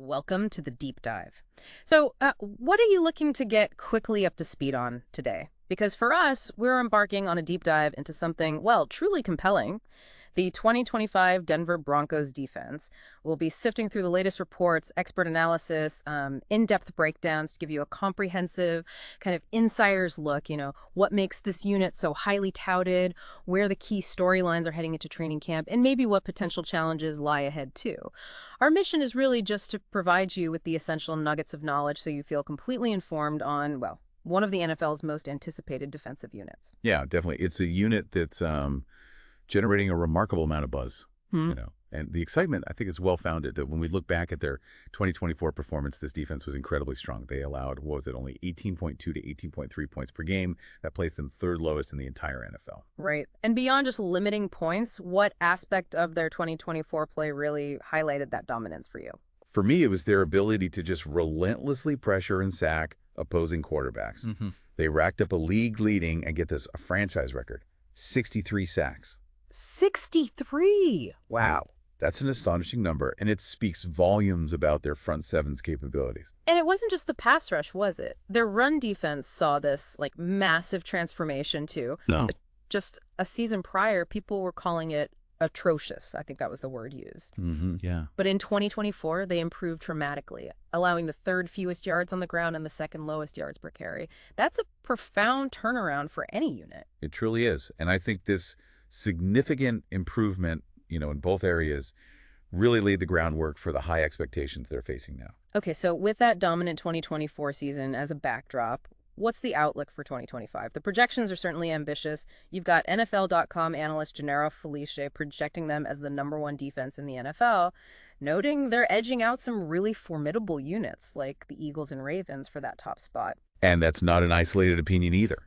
Welcome to the deep dive. So, what are you looking to get quickly up to speed on today? Because for us, we're embarking on a deep dive into something, well, truly compelling. The 2025 Denver Broncos defense. We'll be sifting through the latest reports, expert analysis, in-depth breakdowns to give you a comprehensive kind of insider's look, what makes this unit so highly touted, where the key storylines are heading into training camp, and maybe what potential challenges lie ahead too. Our mission is really just to provide you with the essential nuggets of knowledge so you feel completely informed on, well, one of the NFL's most anticipated defensive units. Yeah, definitely. It's a unit that's generating a remarkable amount of buzz, Hmm. and the excitement, I think, is well-founded that when we look back at their 2024 performance, this defense was incredibly strong. They allowed, what was it, only 18.2 to 18.3 points per game. That placed them third lowest in the entire NFL. Right. And beyond just limiting points, what aspect of their 2024 play really highlighted that dominance for you? For me, it was their ability to just relentlessly pressure and sack opposing quarterbacks. They racked up a league-leading, and get this, a franchise record, 63 sacks. 63. Wow. That's an astonishing number, and it speaks volumes about their front seven's capabilities. And it wasn't just the pass rush, was it? Their run defense saw this massive transformation too. No. Just a season prior, people were calling it atrocious. I think that was the word used. Yeah. But in 2024, they improved dramatically, allowing the third fewest yards on the ground and the second lowest yards per carry. That's a profound turnaround for any unit. It truly is. And I think this significant improvement, in both areas really laid the groundwork for the high expectations they're facing now. Okay, so with that dominant 2024 season as a backdrop, what's the outlook for 2025? The projections are certainly ambitious. You've got NFL.com analyst Gennaro Felice projecting them as the #1 defense in the NFL, noting they're edging out some really formidable units like the Eagles and Ravens for that top spot. And that's not an isolated opinion either.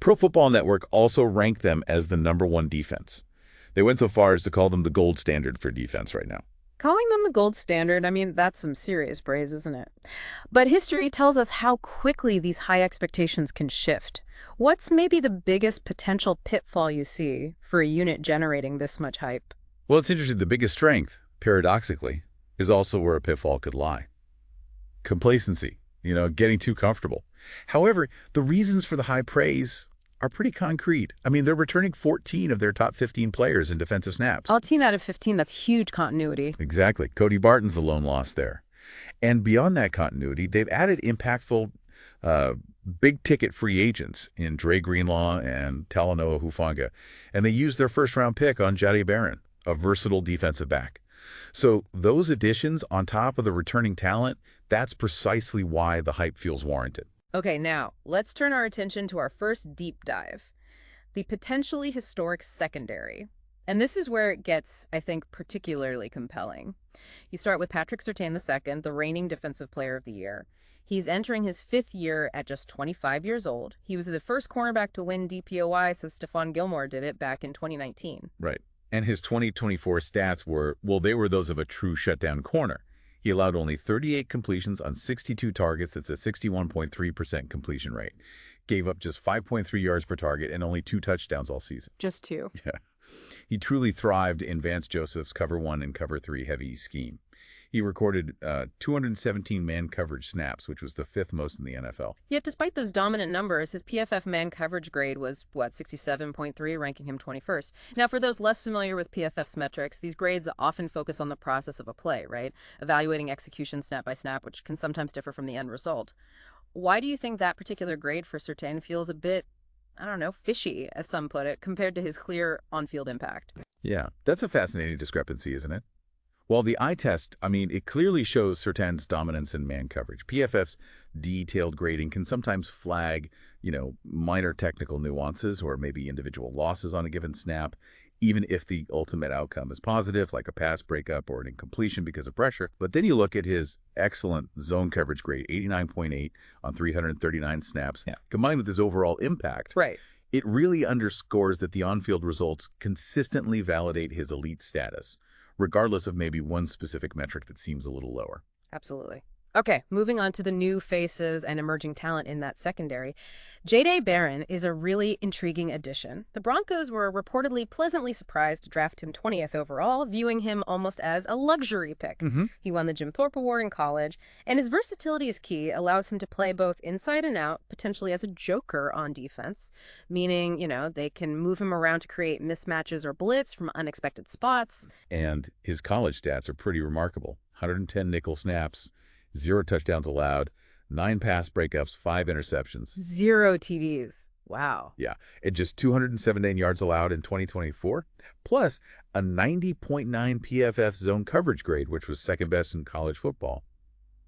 Pro Football Network also ranked them as the #1 defense. They went so far as to call them the gold standard for defense right now. Calling them the gold standard, that's some serious praise, isn't it? But history tells us how quickly these high expectations can shift. What's maybe the biggest potential pitfall you see for a unit generating this much hype? Well, it's interesting. The biggest strength, paradoxically, is also where a pitfall could lie. Complacency, getting too comfortable. However, the reasons for the high praise are pretty concrete. They're returning 14 of their top 15 players in defensive snaps. 14 out of 15, that's huge continuity. Exactly. Cody Barton's the lone loss there. And beyond that continuity, they've added impactful big-ticket free agents in Dre Greenlaw and Talanoa Hufanga. And they used their first-round pick on Jahdae Barron, a versatile defensive back. So those additions on top of the returning talent, that's precisely why the hype feels warranted. Okay, now, let's turn our attention to our first deep dive, the potentially historic secondary. And this is where it gets, I think, particularly compelling. You start with Patrick Surtain II, the reigning Defensive Player of the Year. He's entering his 5th year at just 25 years old. He was the first cornerback to win DPOY since Stephon Gilmore did it back in 2019. Right. And his 2024 stats were, they were those of a true shutdown corner. He allowed only 38 completions on 62 targets. That's a 61.3% completion rate. Gave up just 5.3 yards per target and only 2 touchdowns all season. Just 2. Yeah. He truly thrived in Vance Joseph's cover 1 and cover 3 heavy scheme. He recorded 217 man coverage snaps, which was the 5th most in the NFL. Yet despite those dominant numbers, his PFF man coverage grade was, 67.3, ranking him 21st. Now, for those less familiar with PFF's metrics, these grades often focus on the process of a play, right? Evaluating execution snap by snap, which can sometimes differ from the end result. Why do you think that particular grade for Surtain feels a bit, fishy, as some put it, compared to his clear on-field impact? Yeah, that's a fascinating discrepancy, isn't it? Well, the eye test, it clearly shows Surtain's dominance in man coverage. PFF's detailed grading can sometimes flag, minor technical nuances or maybe individual losses on a given snap, even if the ultimate outcome is positive, like a pass breakup or an incompletion because of pressure. But then you look at his excellent zone coverage grade, 89.8 on 339 snaps, combined with his overall impact. Right. It really underscores that the on-field results consistently validate his elite status, regardless of maybe one specific metric that seems a little lower. Absolutely. Okay, moving on to the new faces and emerging talent in that secondary. Jahdae Barron is a really intriguing addition. The Broncos were reportedly pleasantly surprised to draft him 20th overall, viewing him almost as a luxury pick. Mm-hmm. He won the Jim Thorpe Award in college, and his versatility is key, allows him to play both inside and out, potentially as a joker on defense, meaning, they can move him around to create mismatches or blitz from unexpected spots. And his college stats are pretty remarkable. 110 nickel snaps, 0 touchdowns allowed, 9 pass breakups, 5 interceptions. 0 TDs. Wow. Yeah, and just 279 yards allowed in 2024, plus a 90.9 PFF zone coverage grade, which was second best in college football.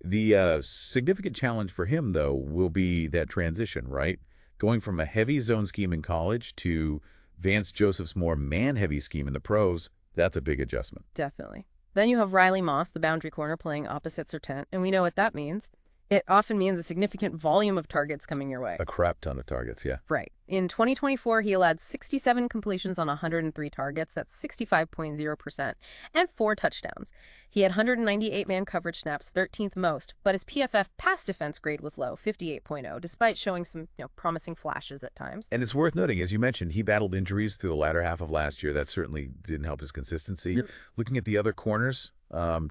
The significant challenge for him, though, will be that transition, right? Going from a heavy zone scheme in college to Vance Joseph's more man-heavy scheme in the pros, that's a big adjustment. Definitely. Then you have Riley Moss, the boundary corner, playing opposite Surtain, and we know what that means. It often means a significant volume of targets coming your way. A crap ton of targets, yeah. Right. In 2024, he allowed 67 completions on 103 targets, that's 65.0%, and 4 touchdowns. He had 198 man coverage snaps, 13th most, but his PFF pass defense grade was low, 58.0, despite showing some promising flashes at times. And it's worth noting, as you mentioned, he battled injuries through the latter half of last year. That certainly didn't help his consistency. Yep. Looking at the other corners, Jaquan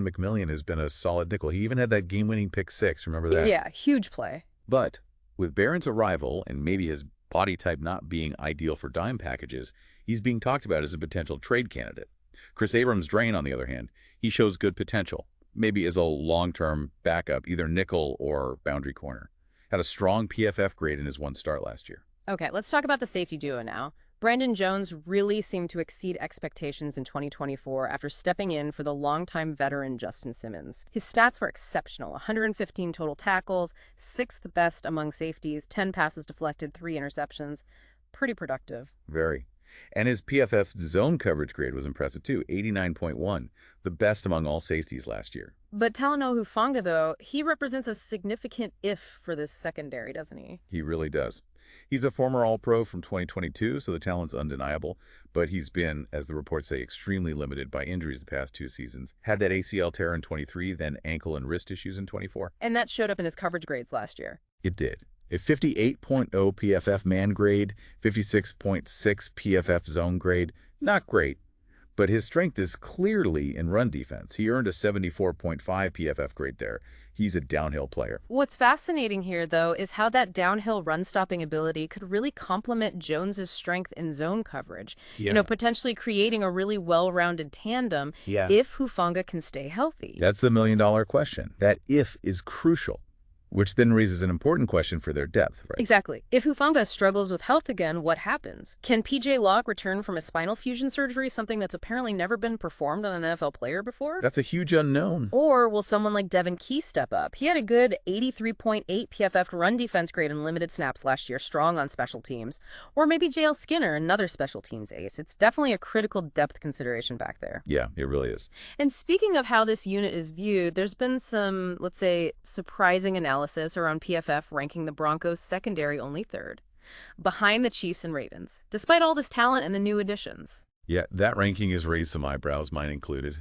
McMillian has been a solid nickel. He even had that game-winning pick 6. Remember that? Yeah, huge play. But with Barron's arrival and maybe his body type not being ideal for dime packages, he's being talked about as a potential trade candidate. Chris Abrams-Drain, on the other hand, he shows good potential, maybe as a long-term backup, either nickel or boundary corner. Had a strong PFF grade in his one start last year. Okay, let's talk about the safety duo now. Brandon Jones really seemed to exceed expectations in 2024 after stepping in for the longtime veteran Justin Simmons. His stats were exceptional: 115 total tackles, 6th best among safeties, 10 passes deflected, 3 interceptions. Pretty productive. Very. And his PFF zone coverage grade was impressive too, 89.1, the best among all safeties last year. But Talanoa Hufanga, though, he represents a significant if for this secondary, doesn't he? He really does. He's a former All-Pro from 2022, so the talent's undeniable, but he's been, as the reports say, extremely limited by injuries the past 2 seasons. Had that ACL tear in 23, then ankle and wrist issues in 24. And that showed up in his coverage grades last year. It did. A 58.0 PFF man grade, 56.6 PFF zone grade. Not great, but his strength is clearly in run defense. He earned a 74.5 PFF grade there. He's a downhill player. What's fascinating here, though, is how that downhill run-stopping ability could really complement Jones's strength in zone coverage. Yeah. Potentially creating a really well-rounded tandem if Hufanga can stay healthy. That's the million-dollar question. That if is crucial. Which then raises an important question for their depth, right? Exactly. If Hufanga struggles with health again, what happens? Can P.J. Locke return from a spinal fusion surgery, something that's apparently never been performed on an NFL player before? That's a huge unknown. Or will someone like Devin Key step up? He had a good 83.8 PFF run defense grade in limited snaps last year, strong on special teams. Or maybe J.L. Skinner, another special teams ace. It's definitely a critical depth consideration back there. Yeah, it really is. And speaking of how this unit is viewed, there's been some, let's say, surprising analysis around PFF ranking the Broncos secondary only 3rd, behind the Chiefs and Ravens, despite all this talent and the new additions. Yeah, that ranking has raised some eyebrows, mine included.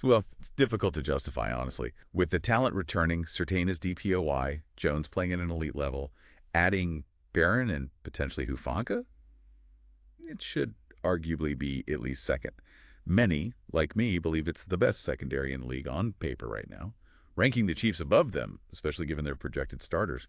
Well, it's difficult to justify, honestly. With the talent returning, Surtain is DPOY, Jones playing at an elite level, adding Barron and potentially Hufanga, it should arguably be at least 2nd. Many, like me, believe it's the best secondary in the league on paper right now. Ranking the Chiefs above them, especially given their projected starters,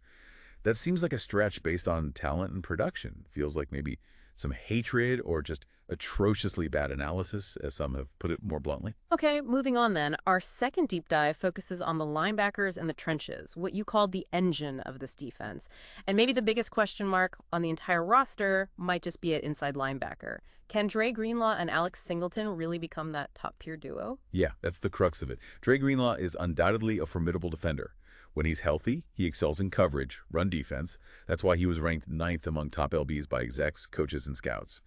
that seems like a stretch based on talent and production. Feels like maybe some hatred or just atrociously bad analysis, as some have put it more bluntly. Okay, moving on then. Our second deep dive focuses on the linebackers and the trenches, what you called the engine of this defense. And maybe the biggest question mark on the entire roster might just be at inside linebacker. Can Dre Greenlaw and Alex Singleton really become that top-tier duo? Yeah, that's the crux of it. Dre Greenlaw is undoubtedly a formidable defender. When he's healthy, he excels in coverage, run defense. That's why he was ranked 9th among top LBs by execs, coaches, and scouts.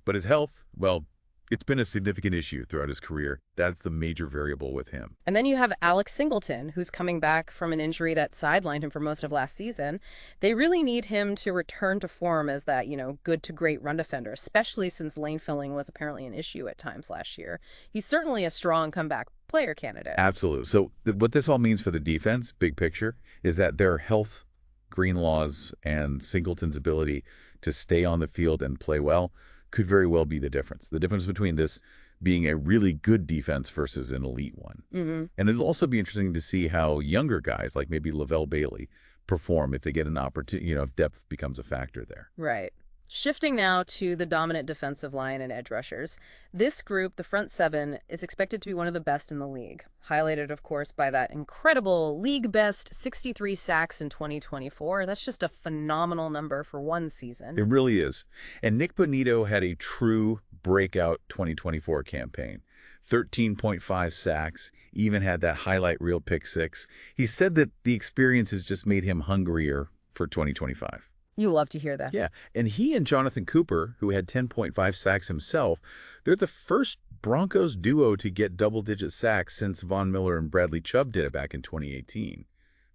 But his health, well, It's been a significant issue throughout his career. That's the major variable with him. And then you have Alex Singleton, who's coming back from an injury that sidelined him for most of last season. They really need him to return to form as that, good to great run defender, especially since lane filling was apparently an issue at times last year. He's certainly a strong comeback player candidate. Absolutely. So what this all means for the defense, big picture, is that their health, Greenlaw's, and Singleton's ability to stay on the field and play well could very well be the difference. The difference between this being a really good defense versus an elite one. And it'll also be interesting to see how younger guys, like maybe Lavelle Bailey, perform if they get an opportunity, if depth becomes a factor there. Right. Shifting now to the dominant defensive line and edge rushers. This group, the front seven, is expected to be one of the best in the league, highlighted, of course, by that incredible league-best 63 sacks in 2024. That's just a phenomenal number for one season. It really is. And Nick Bonito had a true breakout 2024 campaign. 13.5 sacks, even had that highlight reel pick six. He said that the experience has just made him hungrier for 2025. You love to hear that. Yeah, and he and Jonathan Cooper, who had 10.5 sacks himself, they're the first Broncos duo to get double-digit sacks since Von Miller and Bradley Chubb did it back in 2018.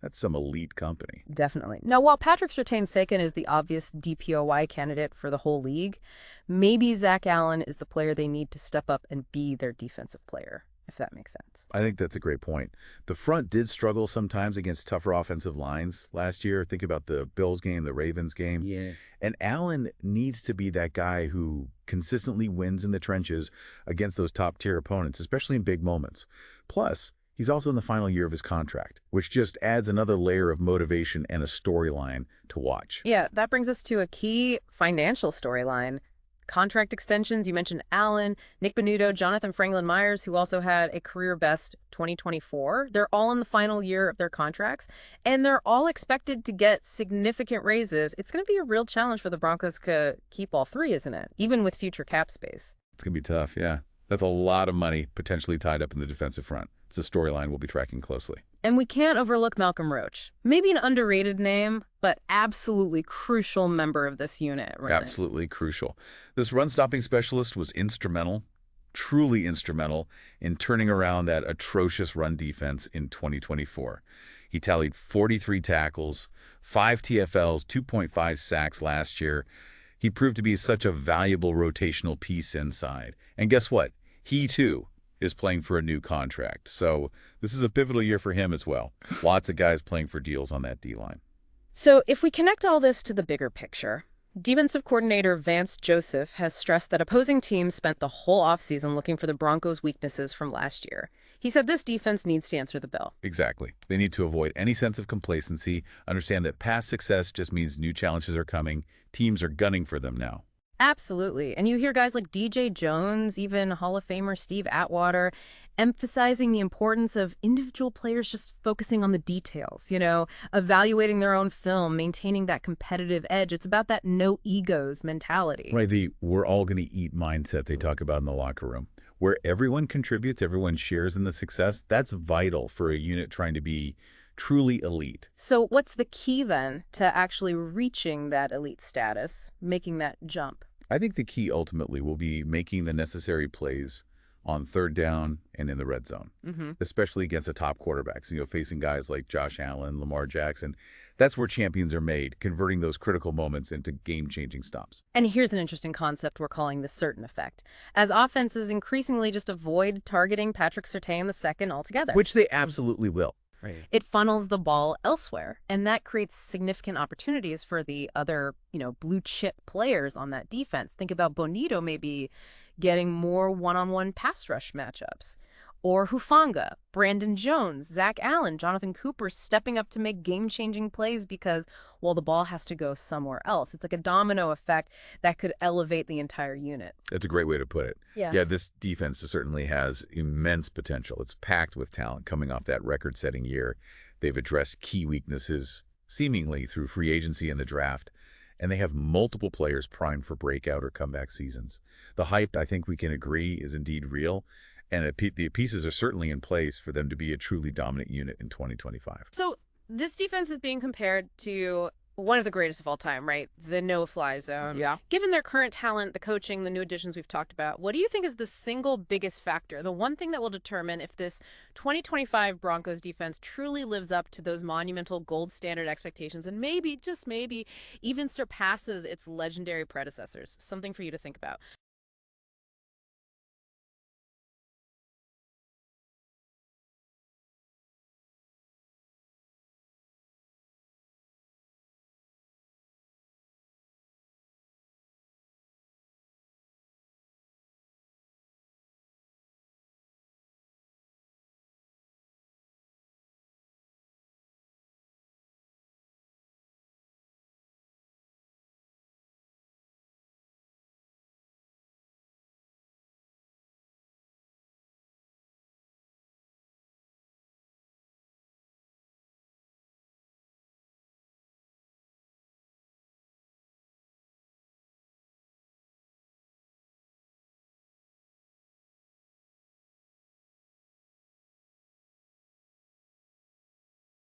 That's some elite company. Definitely. Now, while Patrick Surtain II is the obvious DPOY candidate for the whole league, maybe Zach Allen is the player they need to step up and be their defensive player, if that makes sense. I think that's a great point. The front did struggle sometimes against tougher offensive lines last year. Think about the Bills game, the Ravens game. Yeah. And Allen needs to be that guy who consistently wins in the trenches against those top-tier opponents, especially in big moments. Plus, he's also in the final year of his contract, which just adds another layer of motivation and a storyline to watch. Yeah, that brings us to a key financial storyline. Contract extensions, you mentioned Allen, Nick Bonito, Jonathan Franklin-Myers, who also had a career-best 2024. They're all in the final year of their contracts, and they're all expected to get significant raises. It's going to be a real challenge for the Broncos to keep all three, isn't it? Even with future cap space. It's going to be tough, yeah. That's a lot of money potentially tied up in the defensive front. It's a storyline we'll be tracking closely. And we can't overlook Malcolm Roach. Maybe an underrated name, but absolutely crucial member of this unit. Right? Absolutely crucial. This run-stopping specialist was instrumental, truly instrumental, in turning around that atrocious run defense in 2024. He tallied 43 tackles, 5 TFLs, 2.5 sacks last year. He proved to be such a valuable rotational piece inside. And guess what? He, too, is playing for a new contract. So this is a pivotal year for him as well. Lots of guys playing for deals on that D-line. So if we connect all this to the bigger picture, defensive coordinator Vance Joseph has stressed that opposing teams spent the whole offseason looking for the Broncos' weaknesses from last year. He said this defense needs to answer the bell. Exactly. They need to avoid any sense of complacency, understand that past success just means new challenges are coming. Teams are gunning for them now. Absolutely. And you hear guys like DJ Jones, even Hall of Famer Steve Atwater, emphasizing the importance of individual players just focusing on the details, evaluating their own film, maintaining that competitive edge. It's about that no egos mentality. Right, the we're all going to eat mindset they talk about in the locker room, where everyone contributes, everyone shares in the success. That's vital for a unit trying to be truly elite. So what's the key then to actually reaching that elite status, making that jump? I think the key ultimately will be making the necessary plays on third down and in the red zone, especially against the top quarterbacks, facing guys like Josh Allen, Lamar Jackson. That's where champions are made, converting those critical moments into game-changing stops. And here's an interesting concept we're calling the Surtain effect, as offenses increasingly just avoid targeting Patrick Surtain II altogether. Which they absolutely will. Right. It funnels the ball elsewhere, and that creates significant opportunities for the other, blue chip players on that defense. Think about Bonito maybe getting more one-on-one pass rush matchups. Or Hufanga, Brandon Jones, Zach Allen, Jonathan Cooper stepping up to make game-changing plays because, the ball has to go somewhere else. It's like a domino effect that could elevate the entire unit. That's a great way to put it. Yeah, this defense certainly has immense potential. It's packed with talent coming off that record-setting year. They've addressed key weaknesses seemingly through free agency and the draft, and they have multiple players primed for breakout or comeback seasons. The hype, I think we can agree, is indeed real. And the pieces are certainly in place for them to be a truly dominant unit in 2025. So this defense is being compared to One of the greatest of all time, right? The no-fly zone. Yeah. Given their current talent, the coaching, the new additions we've talked about, what do you think is the single biggest factor, the one thing that will determine if this 2025 Broncos defense truly lives up to those monumental gold standard expectations and maybe, just maybe, even surpasses its legendary predecessors? Something for you to think about.